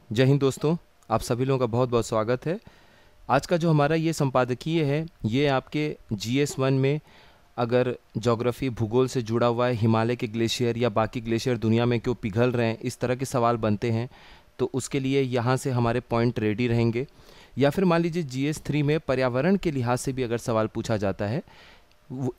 जय हिंद दोस्तों, आप सभी लोगों का बहुत बहुत स्वागत है। आज का जो हमारा ये संपादकीय है, ये आपके GS1 में अगर ज्योग्राफी भूगोल से जुड़ा हुआ है, हिमालय के ग्लेशियर या बाकी ग्लेशियर दुनिया में क्यों पिघल रहे हैं, इस तरह के सवाल बनते हैं, तो उसके लिए यहाँ से हमारे पॉइंट रेडी रहेंगे। या फिर मान लीजिए GS3 में पर्यावरण के लिहाज से भी अगर सवाल पूछा जाता है,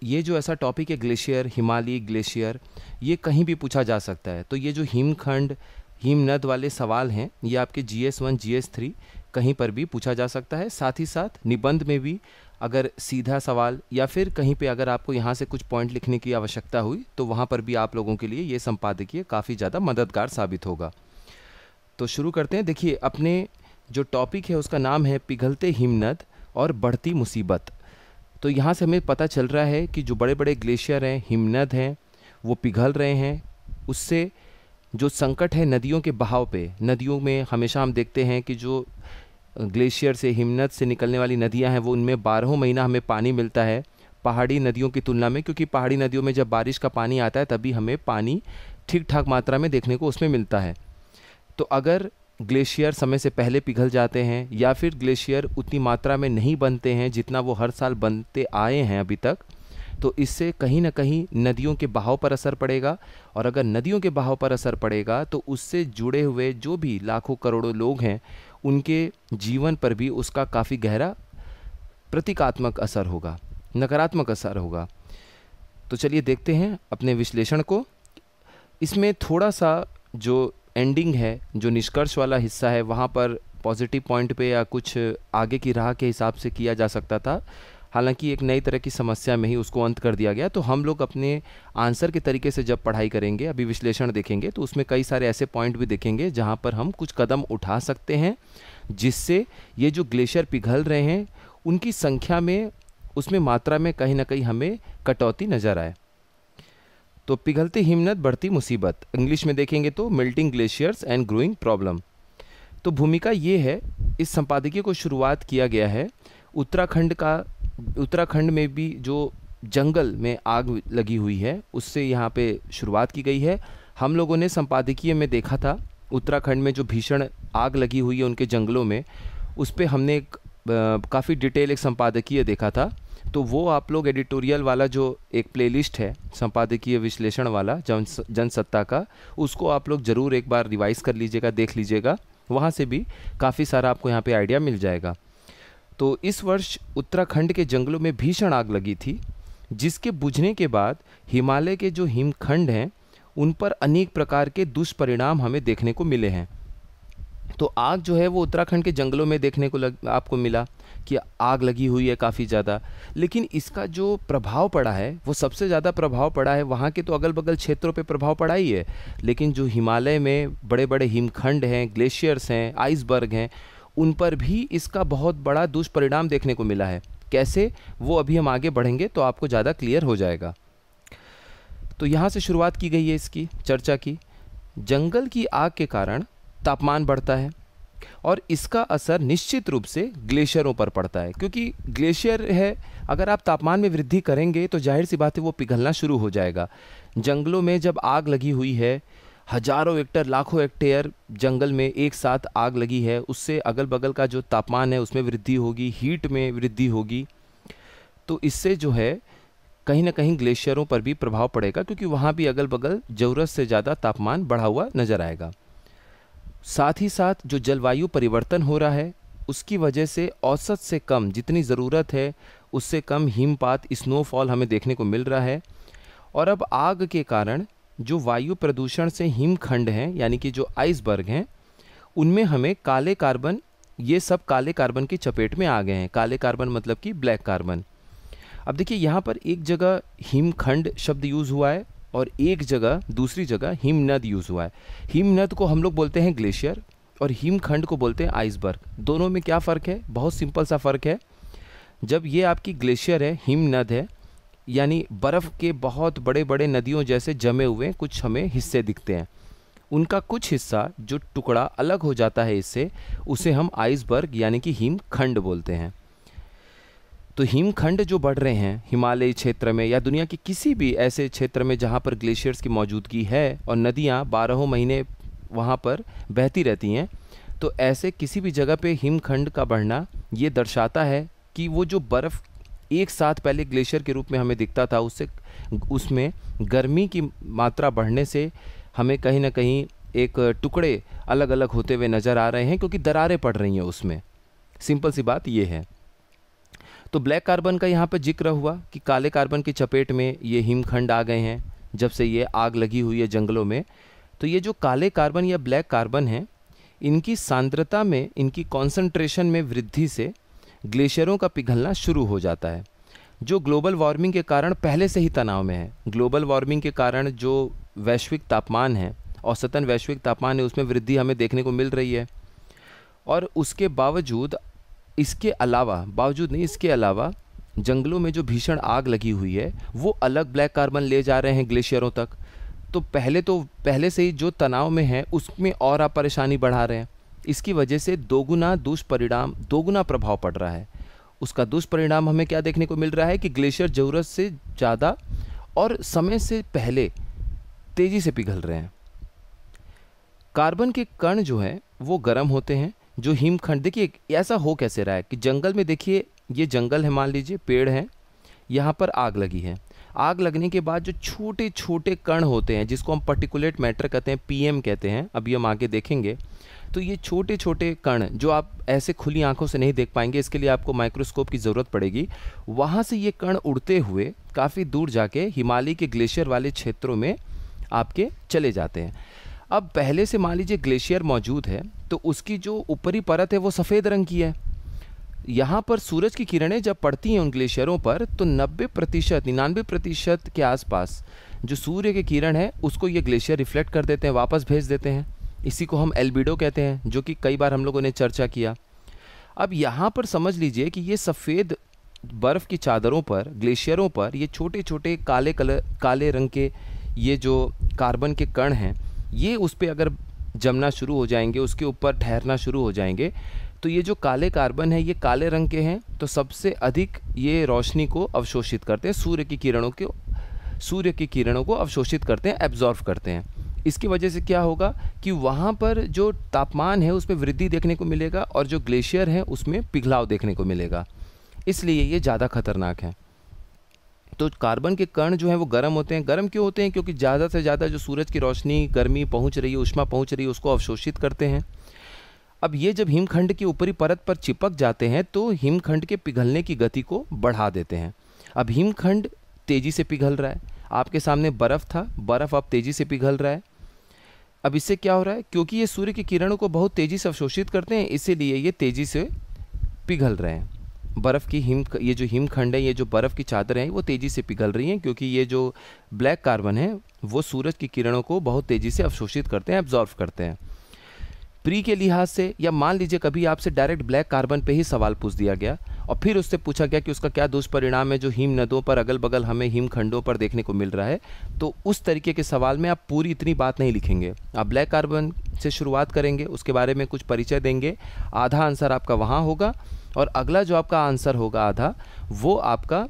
ये जो ऐसा टॉपिक है ग्लेशियर, हिमालयी ग्लेशियर, ये कहीं भी पूछा जा सकता है। तो ये जो हिमखंड हिमनद वाले सवाल हैं, ये आपके GS1 GS3 कहीं पर भी पूछा जा सकता है। साथ ही साथ निबंध में भी अगर सीधा सवाल या फिर कहीं पे अगर आपको यहाँ से कुछ पॉइंट लिखने की आवश्यकता हुई, तो वहाँ पर भी आप लोगों के लिए ये संपादकीय काफ़ी ज़्यादा मददगार साबित होगा। तो शुरू करते हैं। देखिए, अपने जो टॉपिक है उसका नाम है पिघलते हिमनद और बढ़ती मुसीबत। तो यहाँ से हमें पता चल रहा है कि जो बड़े बड़े ग्लेशियर हैं, हिमनद हैं, वो पिघल रहे हैं। उससे जो संकट है नदियों के बहाव पे, नदियों में हमेशा हम देखते हैं कि जो ग्लेशियर से, हिमनद से निकलने वाली नदियां हैं, वो उनमें 12 महीना हमें पानी मिलता है पहाड़ी नदियों की तुलना में, क्योंकि पहाड़ी नदियों में जब बारिश का पानी आता है तभी हमें पानी ठीक ठाक मात्रा में देखने को उसमें मिलता है। तो अगर ग्लेशियर समय से पहले पिघल जाते हैं या फिर ग्लेशियर उतनी मात्रा में नहीं बनते हैं जितना वो हर साल बनते आए हैं अभी तक, तो इससे कहीं ना कहीं नदियों के बहाव पर असर पड़ेगा। और अगर नदियों के बहाव पर असर पड़ेगा तो उससे जुड़े हुए जो भी लाखों करोड़ों लोग हैं, उनके जीवन पर भी उसका काफ़ी गहरा प्रतीकात्मक असर होगा, नकारात्मक असर होगा। तो चलिए देखते हैं अपने विश्लेषण को। इसमें थोड़ा सा जो एंडिंग है, जो निष्कर्ष वाला हिस्सा है, वहाँ पर पॉजिटिव पॉइंट पे या कुछ आगे की राह के हिसाब से किया जा सकता था। हालांकि एक नई तरह की समस्या में ही उसको अंत कर दिया गया। तो हम लोग अपने आंसर के तरीके से जब पढ़ाई करेंगे, अभी विश्लेषण देखेंगे, तो उसमें कई सारे ऐसे पॉइंट भी देखेंगे जहां पर हम कुछ कदम उठा सकते हैं, जिससे ये जो ग्लेशियर पिघल रहे हैं उनकी संख्या में, उसमें मात्रा में कहीं ना कहीं हमें कटौती नज़र आए। तो पिघलते हिमनद बढ़ती मुसीबत, इंग्लिश में देखेंगे तो melting glaciers and growing problem. तो भूमिका ये है, इस संपादकीय को शुरुआत किया गया है उत्तराखंड में भी जो जंगल में आग लगी हुई है उससे यहाँ पे शुरुआत की गई है। हम लोगों ने संपादकीय में देखा था उत्तराखंड में जो भीषण आग लगी हुई है उनके जंगलों में, उस पर हमने एक काफ़ी डिटेल एक संपादकीय देखा था। तो वो आप लोग एडिटोरियल वाला जो एक प्लेलिस्ट है संपादकीय विश्लेषण वाला जनसत्ता का, उसको आप लोग ज़रूर एक बार रिवाइज़ कर लीजिएगा, देख लीजिएगा। वहाँ से भी काफ़ी सारा आपको यहाँ पे आइडिया मिल जाएगा। तो इस वर्ष उत्तराखंड के जंगलों में भीषण आग लगी थी, जिसके बुझने के बाद हिमालय के जो हिमखंड हैं उन पर अनेक प्रकार के दुष्परिणाम हमें देखने को मिले हैं। तो आग जो है वो उत्तराखंड के जंगलों में देखने को आपको मिला कि आग लगी हुई है काफ़ी ज़्यादा, लेकिन इसका जो प्रभाव पड़ा है वो सबसे ज़्यादा प्रभाव पड़ा है वहाँ के तो अगल बगल क्षेत्रों पे प्रभाव पड़ा ही है, लेकिन जो हिमालय में बड़े बड़े हिमखंड हैं, ग्लेशियर्स हैं, आइसबर्ग हैं, उन पर भी इसका बहुत बड़ा दुष्परिणाम देखने को मिला है। कैसे, वो अभी हम आगे बढ़ेंगे तो आपको ज़्यादा क्लियर हो जाएगा। तो यहाँ से शुरुआत की गई है इसकी चर्चा की। जंगल की आग के कारण तापमान बढ़ता है और इसका असर निश्चित रूप से ग्लेशियरों पर पड़ता है, क्योंकि ग्लेशियर है, अगर आप तापमान में वृद्धि करेंगे तो जाहिर सी बात है वो पिघलना शुरू हो जाएगा। जंगलों में जब आग लगी हुई है, हजारों हेक्टेयर, लाखों हेक्टेयर जंगल में एक साथ आग लगी है, उससे अगल बगल का जो तापमान है उसमें वृद्धि होगी, हीट में वृद्धि होगी। तो इससे जो है कहीं ना कहीं ग्लेशियरों पर भी प्रभाव पड़ेगा, क्योंकि वहाँ भी अगल बगल ज़रूरत से ज़्यादा तापमान बढ़ा हुआ नज़र आएगा। साथ ही साथ जो जलवायु परिवर्तन हो रहा है उसकी वजह से औसत से कम, जितनी ज़रूरत है उससे कम हिमपात, स्नोफॉल हमें देखने को मिल रहा है। और अब आग के कारण जो वायु प्रदूषण से हिमखंड हैं, यानी कि जो आइसबर्ग हैं, उनमें हमें काले कार्बन, ये सब काले कार्बन की चपेट में आ गए हैं। काले कार्बन मतलब कि ब्लैक कार्बन। अब देखिए, यहाँ पर एक जगह हिमखंड शब्द यूज़ हुआ है और एक जगह, दूसरी जगह हिमनद यूज़ हुआ है। हिमनद को हम लोग बोलते हैं ग्लेशियर और हिमखंड को बोलते हैं आइसबर्ग। दोनों में क्या फ़र्क है? बहुत सिंपल सा फ़र्क है। जब ये आपकी ग्लेशियर है, हिमनद है, यानी बर्फ़ के बहुत बड़े बड़े नदियों जैसे जमे हुए कुछ हमें हिस्से दिखते हैं, उनका कुछ हिस्सा जो टुकड़ा अलग हो जाता है इससे, उसे हम आइसबर्ग यानी कि हिमखंड बोलते हैं। तो हिमखंड जो बढ़ रहे हैं हिमालयी क्षेत्र में या दुनिया के किसी भी ऐसे क्षेत्र में जहाँ पर ग्लेशियर्स की मौजूदगी है और नदियाँ 12 महीने वहाँ पर बहती रहती हैं, तो ऐसे किसी भी जगह पे हिमखंड का बढ़ना ये दर्शाता है कि वो जो बर्फ़ एक साथ पहले ग्लेशियर के रूप में हमें दिखता था, उससे उसमें गर्मी की मात्रा बढ़ने से हमें कहीं ना कहीं एक टुकड़े अलग अलग होते हुए नज़र आ रहे हैं, क्योंकि दरारें पड़ रही हैं उसमें। सिंपल सी बात ये है। तो ब्लैक कार्बन का यहाँ पर जिक्र हुआ कि काले कार्बन की चपेट में ये हिमखंड आ गए हैं जब से ये आग लगी हुई है जंगलों में। तो ये जो काले कार्बन या ब्लैक कार्बन हैं, इनकी सांद्रता में, इनकी कॉन्सेंट्रेशन में वृद्धि से ग्लेशियरों का पिघलना शुरू हो जाता है, जो ग्लोबल वार्मिंग के कारण पहले से ही तनाव में है। ग्लोबल वार्मिंग के कारण जो वैश्विक तापमान है, औसतन वैश्विक तापमान है, उसमें वृद्धि हमें देखने को मिल रही है। और उसके बावजूद, इसके अलावा जंगलों में जो भीषण आग लगी हुई है, वो अलग ब्लैक कार्बन ले जा रहे हैं ग्लेशियरों तक। तो पहले से ही जो तनाव में है उसमें और आप परेशानी बढ़ा रहे हैं। इसकी वजह से दोगुना प्रभाव पड़ रहा है। उसका दुष्परिणाम हमें क्या देखने को मिल रहा है कि ग्लेशियर ज़रूरत से ज़्यादा और समय से पहले तेज़ी से पिघल रहे हैं। कार्बन के कण जो हैं वो गर्म होते हैं। जो हिमखंड, देखिए ऐसा हो कैसे रहा है कि जंगल में, देखिए ये जंगल है, मान लीजिए पेड़ हैं, यहाँ पर आग लगी है। आग लगने के बाद जो छोटे छोटे कण होते हैं, जिसको हम पर्टिकुलेट मैटर कहते हैं, पीएम कहते हैं, अभी हम आगे देखेंगे। तो ये छोटे छोटे कण जो आप ऐसे खुली आंखों से नहीं देख पाएंगे, इसके लिए आपको माइक्रोस्कोप की ज़रूरत पड़ेगी। वहाँ से ये कण उड़ते हुए काफ़ी दूर जाके हिमालय के ग्लेशियर वाले क्षेत्रों में आपके चले जाते हैं। अब पहले से मान लीजिए ग्लेशियर मौजूद है, तो उसकी जो ऊपरी परत है वो सफ़ेद रंग की है। यहाँ पर सूरज की किरणें जब पड़ती हैं उन ग्लेशियरों पर, तो 99% के आसपास जो सूर्य की किरण है उसको ये ग्लेशियर रिफ्लेक्ट कर देते हैं, वापस भेज देते हैं। इसी को हम एल्बिडो कहते हैं, जो कि कई बार हम लोगों ने चर्चा किया। अब यहाँ पर समझ लीजिए कि ये सफ़ेद बर्फ़ की चादरों पर, ग्लेशियरों पर, ये छोटे छोटे काले रंग के ये जो कार्बन के कण हैं, ये उस पर अगर जमना शुरू हो जाएंगे, उसके ऊपर ठहरना शुरू हो जाएंगे, तो ये जो काले कार्बन है ये काले रंग के हैं, तो सबसे अधिक ये रोशनी को अवशोषित करते हैं, सूर्य की किरणों को अवशोषित करते हैं, एब्जॉर्व करते हैं। इसकी वजह से क्या होगा कि वहाँ पर जो तापमान है उसमें वृद्धि देखने को मिलेगा और जो ग्लेशियर है उसमें पिघलाव देखने को मिलेगा। इसलिए ये ज़्यादा खतरनाक है। तो कार्बन के कण जो हैं वो गर्म होते हैं। गर्म क्यों होते हैं? क्योंकि ज़्यादा से ज़्यादा जो सूरज की रोशनी, गर्मी पहुँच रही है, उष्मा पहुँच रही है, उसको अवशोषित करते हैं। अब ये जब हिमखंड की ऊपरी परत पर चिपक जाते हैं तो हिमखंड के पिघलने की गति को बढ़ा देते हैं। अब हिमखंड तेज़ी से पिघल रहा है। आपके सामने बर्फ़ था, बर्फ़ अब तेज़ी से पिघल रहा है। अब इससे क्या हो रहा है? क्योंकि ये सूर्य की किरणों को बहुत तेज़ी से अवशोषित करते हैं, इसीलिए ये तेज़ी से पिघल रहे हैं। ये जो हिमखंड है, ये जो बर्फ़ की चादर हैं, वो तेज़ी से पिघल रही हैं, क्योंकि ये जो ब्लैक कार्बन है वो सूरज की किरणों को बहुत तेज़ी से अवशोषित करते हैं, एब्जॉर्व करते हैं। प्री के लिहाज से, या मान लीजिए कभी आपसे डायरेक्ट ब्लैक कार्बन पे ही सवाल पूछ दिया गया और फिर उससे पूछा गया कि उसका क्या दुष्परिणाम है जो हिम नदों पर अगल बगल हमें हिमखंडों पर देखने को मिल रहा है, तो उस तरीके के सवाल में आप पूरी इतनी बात नहीं लिखेंगे। आप ब्लैक कार्बन से शुरुआत करेंगे, उसके बारे में कुछ परिचय देंगे, आधा आंसर आपका वहाँ होगा और अगला जो आपका आंसर होगा आधा, वो आपका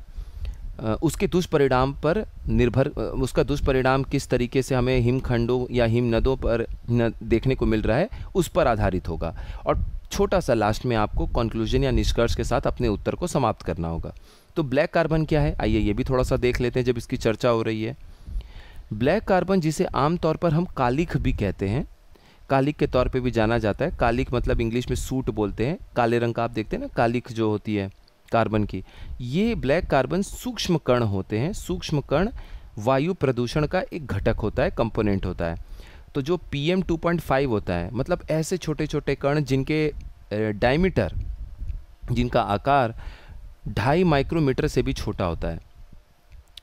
उसके दुष्परिणाम पर निर्भर, उसका दुष्परिणाम किस तरीके से हमें हिमखंडों या हिम नदों पर देखने को मिल रहा है, उस पर आधारित होगा। और छोटा सा लास्ट में आपको कंक्लूजन या निष्कर्ष के साथ अपने उत्तर को समाप्त करना होगा। तो ब्लैक कार्बन क्या है, आइए ये भी थोड़ा सा देख लेते हैं जब इसकी चर्चा हो रही है। ब्लैक कार्बन, जिसे आमतौर पर हम कालिख भी कहते हैं, कालिख के तौर पे भी जाना जाता है। कालिख मतलब इंग्लिश में सूट बोलते हैं, काले रंग का आप देखते हैं ना कालिख जो होती है कार्बन की। ये ब्लैक कार्बन सूक्ष्म कण होते हैं। सूक्ष्म कण वायु प्रदूषण का एक घटक होता है, कंपोनेंट होता है। तो जो PM 2.5 होता है, मतलब ऐसे छोटे छोटे कण जिनके डायमीटर, जिनका आकार 2.5 माइक्रोमीटर से भी छोटा होता है,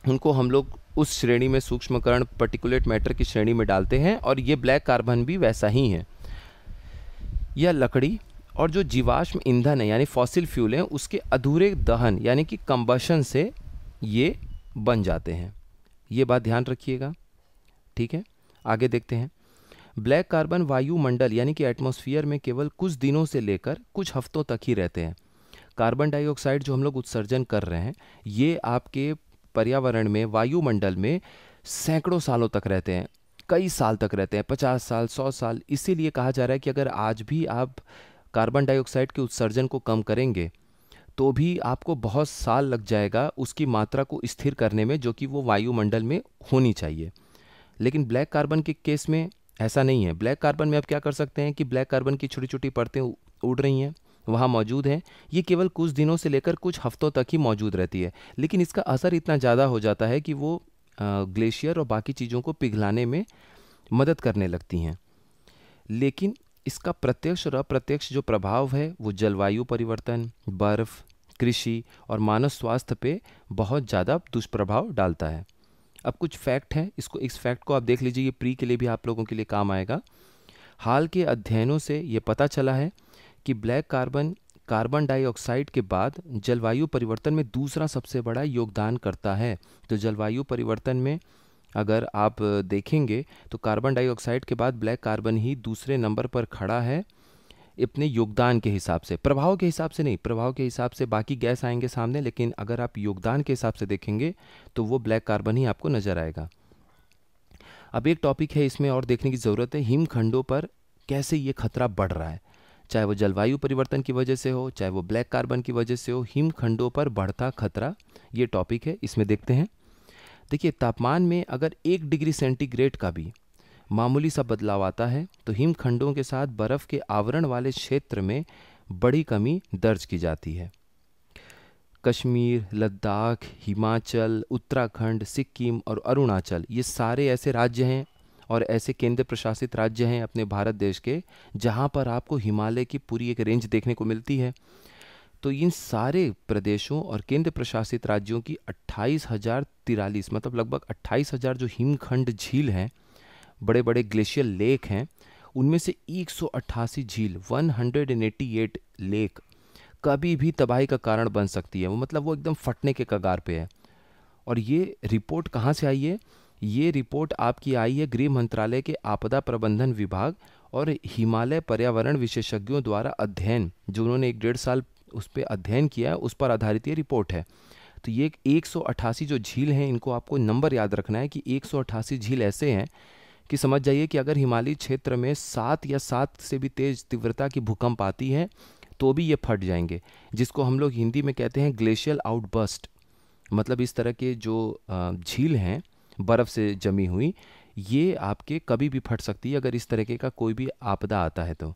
उनको हम लोग उस श्रेणी में, सूक्ष्म कण, पर्टिकुलेट मैटर की श्रेणी में डालते हैं। और ये ब्लैक कार्बन भी वैसा ही है। यह लकड़ी और जो जीवाश्म ईंधन है यानी फॉसिल फ्यूल हैं, उसके अधूरे दहन यानी कि कंबशन से ये बन जाते हैं। ये बात ध्यान रखिएगा, ठीक है। आगे देखते हैं। ब्लैक कार्बन वायुमंडल यानी कि एटमॉस्फेयर में केवल कुछ दिनों से लेकर कुछ हफ्तों तक ही रहते हैं। कार्बन डाइऑक्साइड जो हम लोग उत्सर्जन कर रहे हैं, ये आपके पर्यावरण में, वायुमंडल में सैकड़ों सालों तक रहते हैं। कई साल तक रहते हैं, 50 साल, 100 साल। इसीलिए कहा जा रहा है कि अगर आज भी आप कार्बन डाइऑक्साइड के उत्सर्जन को कम करेंगे तो भी आपको बहुत साल लग जाएगा उसकी मात्रा को स्थिर करने में, जो कि वो वायुमंडल में होनी चाहिए। लेकिन ब्लैक कार्बन के केस में ऐसा नहीं है। ब्लैक कार्बन में आप क्या कर सकते हैं कि ब्लैक कार्बन की छोटी छोटी परतें उड़ रही हैं, वहाँ मौजूद हैं। ये केवल कुछ दिनों से लेकर कुछ हफ्तों तक ही मौजूद रहती है, लेकिन इसका असर इतना ज़्यादा हो जाता है कि वो ग्लेशियर और बाकी चीज़ों को पिघलाने में मदद करने लगती हैं। लेकिन इसका प्रत्यक्ष और अप्रत्यक्ष जो प्रभाव है वो जलवायु परिवर्तन, बर्फ़, कृषि और मानव स्वास्थ्य पे बहुत ज़्यादा दुष्प्रभाव डालता है। अब कुछ फैक्ट हैं, इस फैक्ट को आप देख लीजिए, ये प्री के लिए भी आप लोगों के लिए काम आएगा। हाल के अध्ययनों से ये पता चला है कि ब्लैक कार्बन कार्बन डाइऑक्साइड के बाद जलवायु परिवर्तन में दूसरा सबसे बड़ा योगदान करता है। तो जलवायु परिवर्तन में अगर आप देखेंगे तो कार्बन डाइऑक्साइड के बाद ब्लैक कार्बन ही दूसरे नंबर पर खड़ा है अपने योगदान के हिसाब से। प्रभाव के हिसाब से नहीं, प्रभाव के हिसाब से बाकी गैस आएंगे सामने, लेकिन अगर आप योगदान के हिसाब से देखेंगे तो वो ब्लैक कार्बन ही आपको नज़र आएगा। अब एक टॉपिक है इसमें और देखने की ज़रूरत है, हिमखंडों पर कैसे ये खतरा बढ़ रहा है। चाहे वो जलवायु परिवर्तन की वजह से हो, चाहे वो ब्लैक कार्बन की वजह से हो, हिमखंडों पर बढ़ता खतरा, ये टॉपिक है। इसमें देखते हैं। देखिए, तापमान में अगर 1 डिग्री सेंटीग्रेड का भी मामूली सा बदलाव आता है तो हिमखंडों के साथ बर्फ़ के आवरण वाले क्षेत्र में बड़ी कमी दर्ज की जाती है। कश्मीर, लद्दाख, हिमाचल, उत्तराखंड, सिक्किम और अरुणाचल, ये सारे ऐसे राज्य हैं और ऐसे केंद्र प्रशासित राज्य हैं अपने भारत देश के, जहाँ पर आपको हिमालय की पूरी एक रेंज देखने को मिलती है। तो इन सारे प्रदेशों और केंद्र प्रशासित राज्यों की 28,043 मतलब लगभग 28,000 जो हिमखंड झील हैं, बड़े बड़े ग्लेशियर लेक हैं, उनमें से 188 झील 188 लेक कभी भी तबाही का कारण बन सकती है। वो मतलब वो एकदम फटने के कगार पे है। और ये रिपोर्ट कहाँ से आई है? ये रिपोर्ट आपकी आई है गृह मंत्रालय के आपदा प्रबंधन विभाग और हिमालय पर्यावरण विशेषज्ञों द्वारा अध्ययन, जो उन्होंने 1.5 साल उस पर अध्ययन किया है, उस पर आधारित ये रिपोर्ट है। तो ये 188 जो झील हैं, इनको आपको नंबर याद रखना है कि 188 झील ऐसे हैं कि समझ जाइए कि अगर हिमालयी क्षेत्र में 7 या 7 से भी तेज़ तीव्रता की भूकंप आती है तो भी ये फट जाएंगे, जिसको हम लोग हिंदी में कहते हैं ग्लेशियल आउटबर्स्ट। मतलब इस तरह के जो झील हैं बर्फ़ से जमी हुई, ये आपके कभी भी फट सकती है अगर इस तरीके का कोई भी आपदा आता है तो।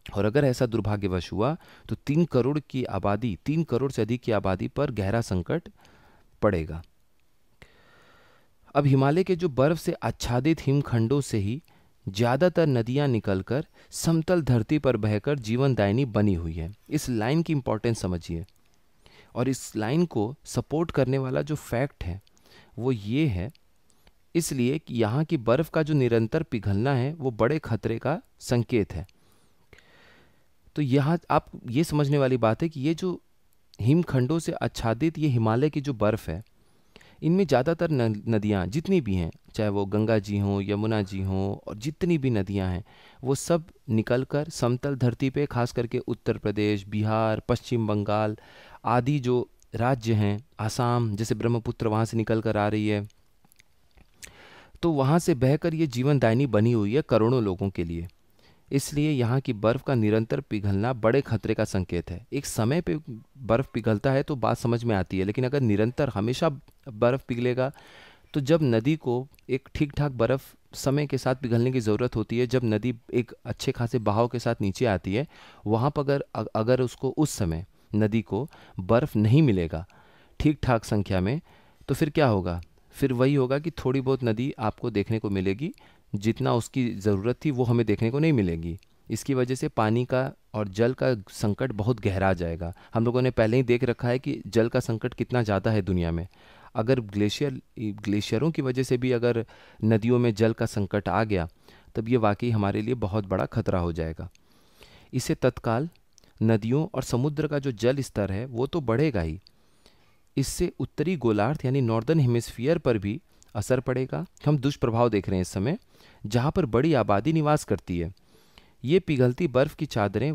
और अगर ऐसा दुर्भाग्यवश हुआ तो 3 करोड़ की आबादी, 3 करोड़ से अधिक की आबादी पर गहरा संकट पड़ेगा। अब हिमालय के जो बर्फ़ से आच्छादित हिमखंडों से ही ज़्यादातर नदियाँ निकलकर समतल धरती पर बहकर जीवनदायिनी बनी हुई है। इस लाइन की इम्पोर्टेंस समझिए। और इस लाइन को सपोर्ट करने वाला जो फैक्ट है वो ये है, इसलिए कि यहाँ की बर्फ़ का जो निरंतर पिघलना है वो बड़े खतरे का संकेत है। तो यहाँ आप ये समझने वाली बात है कि ये जो हिमखंडों से आच्छादित ये हिमालय की जो बर्फ़ है, इनमें ज़्यादातर नदियाँ जितनी भी हैं, चाहे वो गंगा जी हों, यमुना जी हों, और जितनी भी नदियाँ हैं वो सब निकलकर समतल धरती पे, खास करके उत्तर प्रदेश, बिहार, पश्चिम बंगाल आदि जो राज्य हैं, आसाम जैसे ब्रह्मपुत्र वहाँ से निकल कर आ रही है, तो वहाँ से बहकर ये जीवनदायिनी बनी हुई है करोड़ों लोगों के लिए। इसलिए यहाँ की बर्फ़ का निरंतर पिघलना बड़े खतरे का संकेत है। एक समय पे बर्फ़ पिघलता है तो बात समझ में आती है, लेकिन अगर निरंतर हमेशा बर्फ़ पिघलेगा तो जब नदी को एक ठीक ठाक बर्फ़ समय के साथ पिघलने की ज़रूरत होती है, जब नदी एक अच्छे खासे बहाव के साथ नीचे आती है, वहाँ पर अगर उसको उस समय नदी को बर्फ़ नहीं मिलेगा ठीक ठाक संख्या में, तो फिर क्या होगा? फिर वही होगा कि थोड़ी बहुत नदी आपको देखने को मिलेगी, जितना उसकी ज़रूरत थी वो हमें देखने को नहीं मिलेगी। इसकी वजह से पानी का और जल का संकट बहुत गहरा जाएगा। हम लोगों ने पहले ही देख रखा है कि जल का संकट कितना ज़्यादा है दुनिया में। अगर ग्लेशियरों की वजह से भी अगर नदियों में जल का संकट आ गया, तब ये वाकई हमारे लिए बहुत बड़ा खतरा हो जाएगा। इससे तत्काल नदियों और समुद्र का जो जल स्तर है वो तो बढ़ेगा ही, इससे उत्तरी गोलार्ध यानी नॉर्दर्न हेमिस्फीयर पर भी असर पड़ेगा। हम दुष्प्रभाव देख रहे हैं इस समय, जहाँ पर बड़ी आबादी निवास करती है। ये पिघलती बर्फ़ की चादरें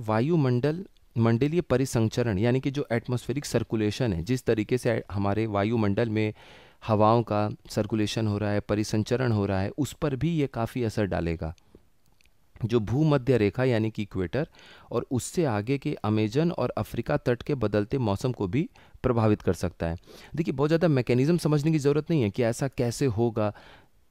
मंडलीय परिसंचरण यानी कि जो एटमॉस्फेरिक सर्कुलेशन है, जिस तरीके से हमारे वायुमंडल में हवाओं का सर्कुलेशन हो रहा है, परिसंचरण हो रहा है, उस पर भी ये काफ़ी असर डालेगा। जो भूमध्य रेखा यानी कि इक्वेटर और उससे आगे के अमेजन और अफ्रीका तट के बदलते मौसम को भी प्रभावित कर सकता है। देखिए, बहुत ज़्यादा मैकेनिज़्म समझने की ज़रूरत नहीं है कि ऐसा कैसे होगा,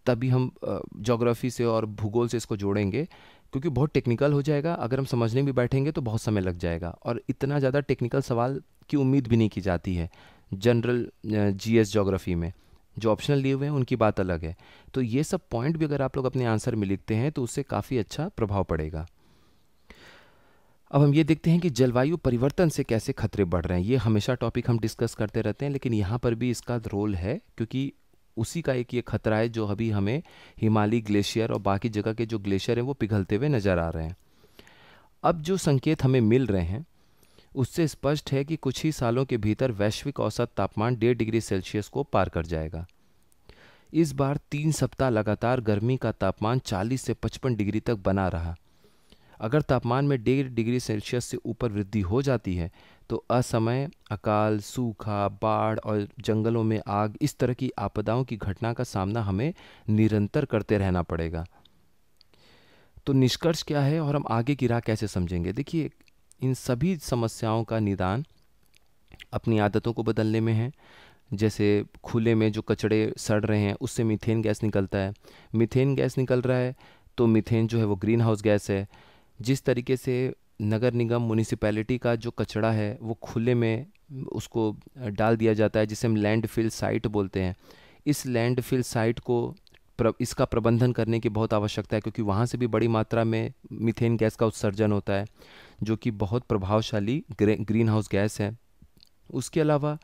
तभी हम ज्योग्राफी से और भूगोल से इसको जोड़ेंगे, क्योंकि बहुत टेक्निकल हो जाएगा। अगर हम समझने भी बैठेंगे तो बहुत समय लग जाएगा, और इतना ज़्यादा टेक्निकल सवाल की उम्मीद भी नहीं की जाती है जनरल जीएस ज्योग्राफी में। जो ऑप्शनल लिए हुए हैं उनकी बात अलग है। तो ये सब पॉइंट भी अगर आप लोग अपने आंसर में लिखते हैं तो उससे काफ़ी अच्छा प्रभाव पड़ेगा। अब हम ये देखते हैं कि जलवायु परिवर्तन से कैसे खतरे बढ़ रहे हैं। ये हमेशा टॉपिक हम डिस्कस करते रहते हैं, लेकिन यहाँ पर भी इसका रोल है, क्योंकि उसी का एक ये खतरा है जो अभी हमें हिमालयी ग्लेशियर और बाकी जगह के जो ग्लेशियर हैं वो पिघलते हुए नज़र आ रहे हैं। अब जो संकेत हमें मिल रहे हैं उससे स्पष्ट है कि कुछ ही सालों के भीतर वैश्विक औसत तापमान 1.5 डिग्री सेल्सियस को पार कर जाएगा। इस बार 3 सप्ताह लगातार गर्मी का तापमान 40 से 55 डिग्री तक बना रहा। अगर तापमान में 1.5 डिग्री सेल्सियस से ऊपर वृद्धि हो जाती है तो असमय, अकाल, सूखा, बाढ़ और जंगलों में आग, इस तरह की आपदाओं की घटना का सामना हमें निरंतर करते रहना पड़ेगा। तो निष्कर्ष क्या है और हम आगे की राह कैसे समझेंगे? देखिए, इन सभी समस्याओं का निदान अपनी आदतों को बदलने में है। जैसे खुले में जो कचड़े सड़ रहे हैं उससे मीथेन गैस निकलता है। मीथेन गैस निकल रहा है तो मीथेन जो है वो ग्रीन हाउस गैस है। जिस तरीके से नगर निगम, म्यूनिसिपैलिटी का जो कचड़ा है वो खुले में उसको डाल दिया जाता है, जिसे हम लैंडफिल साइट बोलते हैं। इस लैंडफिल साइट को इसका प्रबंधन करने की बहुत आवश्यकता है, क्योंकि वहाँ से भी बड़ी मात्रा में मीथेन गैस का उत्सर्जन होता है, जो कि बहुत प्रभावशाली ग्रीन हाउस गैस है। उसके अलावा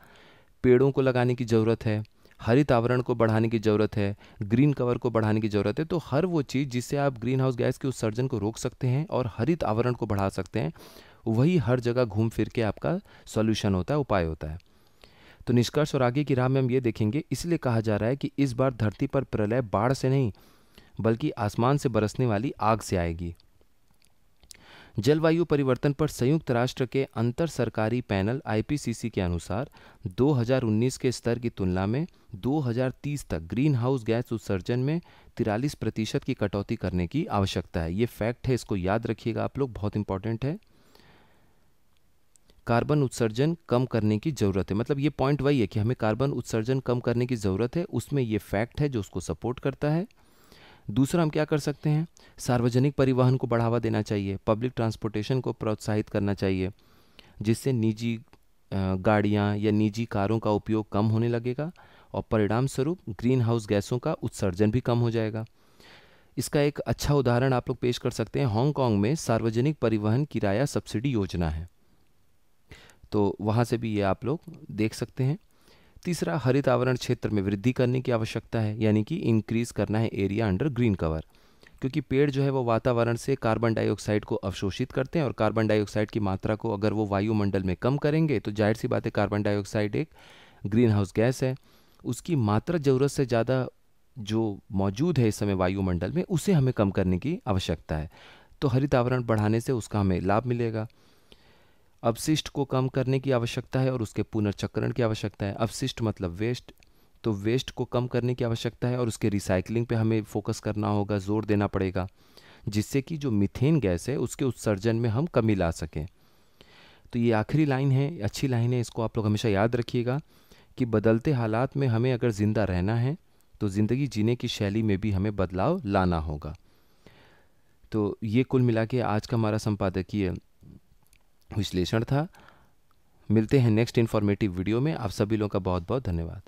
पेड़ों को लगाने की ज़रूरत है, हरित आवरण को बढ़ाने की ज़रूरत है, ग्रीन कवर को बढ़ाने की ज़रूरत है। तो हर वो चीज़ जिससे आप ग्रीन हाउस गैस के उत्सर्जन को रोक सकते हैं और हरित आवरण को बढ़ा सकते हैं, वही हर जगह घूम फिर के आपका सॉल्यूशन होता है, उपाय होता है। तो निष्कर्ष और आगे की राह में हम ये देखेंगे, इसलिए कहा जा रहा है कि इस बार धरती पर प्रलय बाढ़ से नहीं बल्कि आसमान से बरसने वाली आग से आएगी। जलवायु परिवर्तन पर संयुक्त राष्ट्र के अंतर सरकारी पैनल आईपीसीसी के अनुसार 2019 के स्तर की तुलना में 2030 तक ग्रीन हाउस गैस उत्सर्जन में 43% की कटौती करने की आवश्यकता है। ये फैक्ट है, इसको याद रखिएगा आप लोग, बहुत इंपॉर्टेंट है। कार्बन उत्सर्जन कम करने की ज़रूरत है, मतलब ये पॉइंट वही है कि हमें कार्बन उत्सर्जन कम करने की ज़रूरत है, उसमें ये फैक्ट है जो उसको सपोर्ट करता है। दूसरा, हम क्या कर सकते हैं? सार्वजनिक परिवहन को बढ़ावा देना चाहिए, पब्लिक ट्रांसपोर्टेशन को प्रोत्साहित करना चाहिए, जिससे निजी गाड़ियाँ या निजी कारों का उपयोग कम होने लगेगा और परिणाम स्वरूप ग्रीन हाउस गैसों का उत्सर्जन भी कम हो जाएगा। इसका एक अच्छा उदाहरण आप लोग पेश कर सकते हैं। हांगकांग में सार्वजनिक परिवहन किराया सब्सिडी योजना है, तो वहाँ से भी ये आप लोग देख सकते हैं। तीसरा, हरित आवरण क्षेत्र में वृद्धि करने की आवश्यकता है, यानी कि इंक्रीज करना है एरिया अंडर ग्रीन कवर, क्योंकि पेड़ जो है वो वातावरण से कार्बन डाइऑक्साइड को अवशोषित करते हैं और कार्बन डाइऑक्साइड की मात्रा को अगर वो वायुमंडल में कम करेंगे तो जाहिर सी बात है, कार्बन डाइऑक्साइड एक ग्रीन हाउस गैस है, उसकी मात्रा ज़रूरत से ज़्यादा जो मौजूद है इस समय वायुमंडल में, उसे हमें कम करने की आवश्यकता है। तो हरित आवरण बढ़ाने से उसका हमें लाभ मिलेगा। अपशिष्ट को कम करने की आवश्यकता है और उसके पुनर्चक्रण की आवश्यकता है। अपशिष्ट मतलब वेस्ट, तो वेस्ट को कम करने की आवश्यकता है और उसके रिसाइकलिंग पे हमें फोकस करना होगा, जोर देना पड़ेगा, जिससे कि जो मीथेन गैस है उसके उत्सर्जन में हम कमी ला सकें। तो ये आखिरी लाइन है, अच्छी लाइन है, इसको आप लोग हमेशा याद रखिएगा कि बदलते हालात में हमें अगर ज़िंदा रहना है तो ज़िंदगी जीने की शैली में भी हमें बदलाव लाना होगा। तो ये कुल मिला के आज का हमारा संपादकीय विश्लेषण था। मिलते हैं नेक्स्ट इन्फॉर्मेटिव वीडियो में। आप सभी लोगों का बहुत बहुत धन्यवाद।